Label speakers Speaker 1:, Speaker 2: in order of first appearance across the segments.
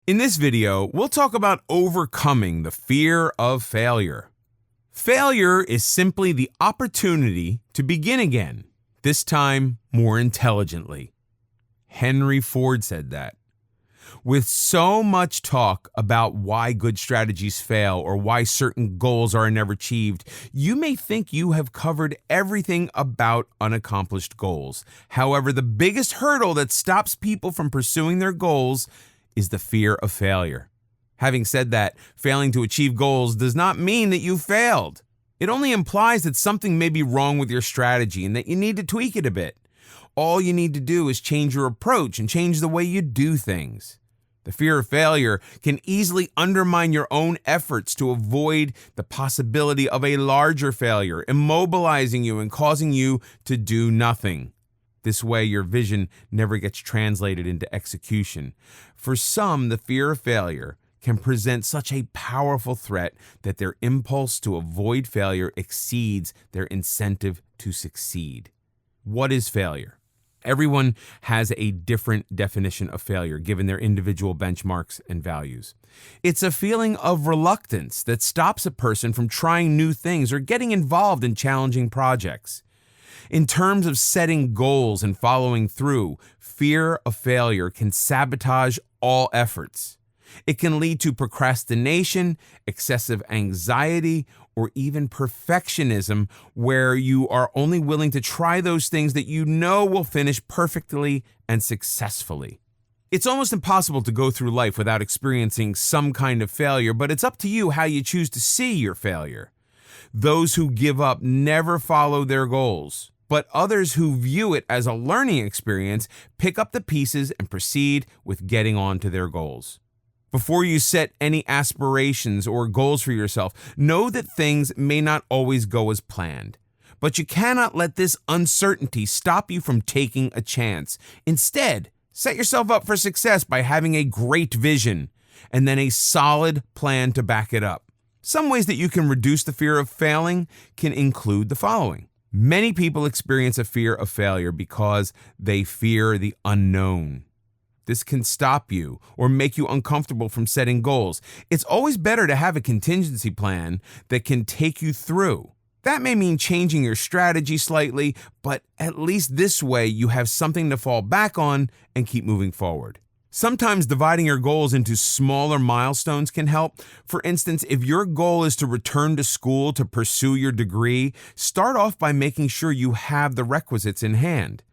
Speaker 1: In this video, we'll talk about overcoming the fear of failure. Failure is simply the opportunity to begin again, this time more intelligently. Henry Ford said that. With so much talk about why good strategies fail or why certain goals are never achieved, you may think you have covered everything about unaccomplished goals. However, the biggest hurdle that stops people from pursuing their goals is the fear of failure. Having said that, failing to achieve goals does not mean that you failed. It only implies that something may be wrong with your strategy and that you need to tweak it a bit. All you need to do is change your approach and change the way you do things. The fear of failure can easily undermine your own efforts to avoid the possibility of a larger failure, immobilizing you and causing you to do nothing. This way, your vision never gets translated into execution. For some, the fear of failure can present such a powerful threat that their impulse to avoid failure exceeds their incentive to succeed. What is failure? Everyone has a different definition of failure given their individual benchmarks and values. It's a feeling of reluctance that stops a person from trying new things or getting involved in challenging projects. In terms of setting goals and following through, fear of failure can sabotage all efforts. It can lead to procrastination, excessive anxiety, or even perfectionism, where you are only willing to try those things that you know will finish perfectly and successfully. It's almost impossible to go through life without experiencing some kind of failure, but it's up to you how you choose to see your failure. Those who give up never follow their goals, but others who view it as a learning experience pick up the pieces and proceed with getting on to their goals. Before you set any aspirations or goals for yourself, know that things may not always go as planned. But you cannot let this uncertainty stop you from taking a chance. Instead, set yourself up for success by having a great vision and then a solid plan to back it up. Some ways that you can reduce the fear of failing can include the following. Many people experience a fear of failure because they fear the unknown. This can stop you or make you uncomfortable from setting goals. It's always better to have a contingency plan that can take you through. That may mean changing your strategy slightly, but at least this way you have something to fall back on and keep moving forward. Sometimes dividing your goals into smaller milestones can help. For instance, if your goal is to return to school to pursue your degree, start off by making sure you have the requisites in hand.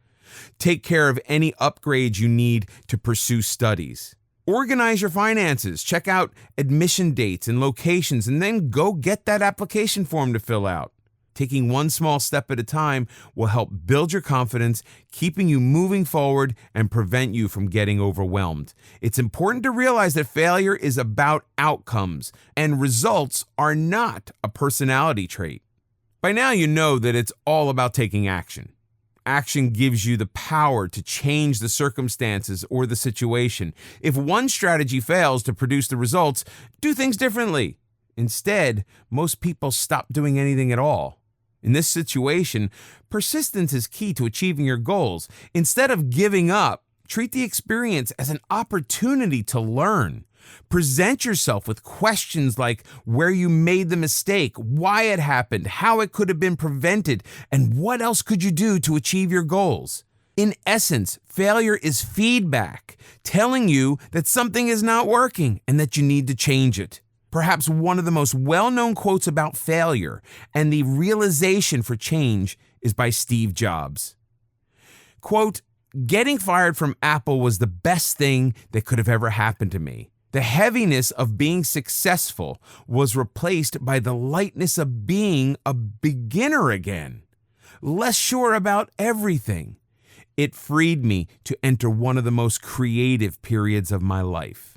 Speaker 1: Take care of any upgrades you need to pursue studies. Organize your finances, check out admission dates and locations, and then go get that application form to fill out. Taking one small step at a time will help build your confidence, keeping you moving forward and prevent you from getting overwhelmed. It's important to realize that failure is about outcomes, and results are not a personality trait. By now you know that it's all about taking action. Action gives you the power to change the circumstances or the situation. If one strategy fails to produce the results, do things differently. Instead, most people stop doing anything at all. In this situation, persistence is key to achieving your goals. Instead of giving up, treat the experience as an opportunity to learn. Present yourself with questions like where you made the mistake, why it happened, how it could have been prevented, and what else could you do to achieve your goals. In essence, failure is feedback, telling you that something is not working and that you need to change it. Perhaps one of the most well-known quotes about failure and the realization for change is by Steve Jobs. Quote, "Getting fired from Apple was the best thing that could have ever happened to me. The heaviness of being successful was replaced by the lightness of being a beginner again, less sure about everything. It freed me to enter one of the most creative periods of my life."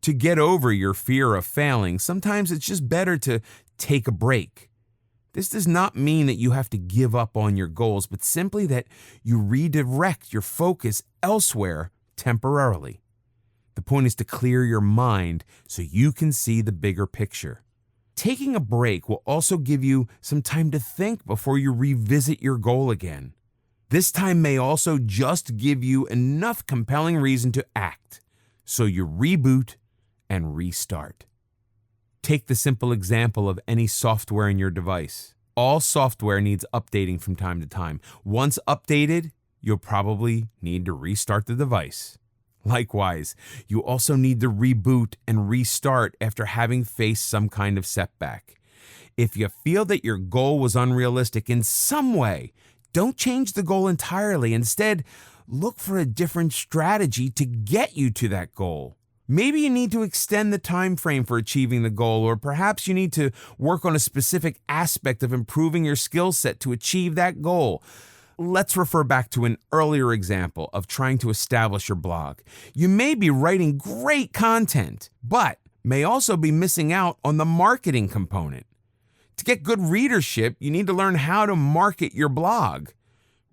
Speaker 1: To get over your fear of failing, sometimes it's just better to take a break. This does not mean that you have to give up on your goals, but simply that you redirect your focus elsewhere temporarily. The point is to clear your mind so you can see the bigger picture. Taking a break will also give you some time to think before you revisit your goal again. This time may also just give you enough compelling reason to act. So you reboot and restart. Take the simple example of any software in your device. All software needs updating from time to time. Once updated, you'll probably need to restart the device. Likewise, you also need to reboot and restart after having faced some kind of setback. If you feel that your goal was unrealistic in some way, don't change the goal entirely. Instead, look for a different strategy to get you to that goal. Maybe you need to extend the time frame for achieving the goal, or perhaps you need to work on a specific aspect of improving your skill set to achieve that goal. Let's refer back to an earlier example of trying to establish your blog. You may be writing great content, but may also be missing out on the marketing component. To get good readership, you need to learn how to market your blog.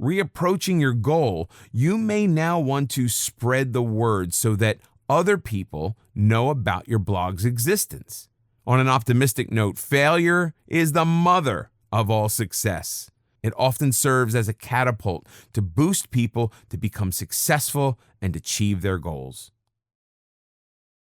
Speaker 1: Reapproaching your goal, you may now want to spread the word so that other people know about your blog's existence. On an optimistic note, failure is the mother of all success. It often serves as a catapult to boost people to become successful and achieve their goals.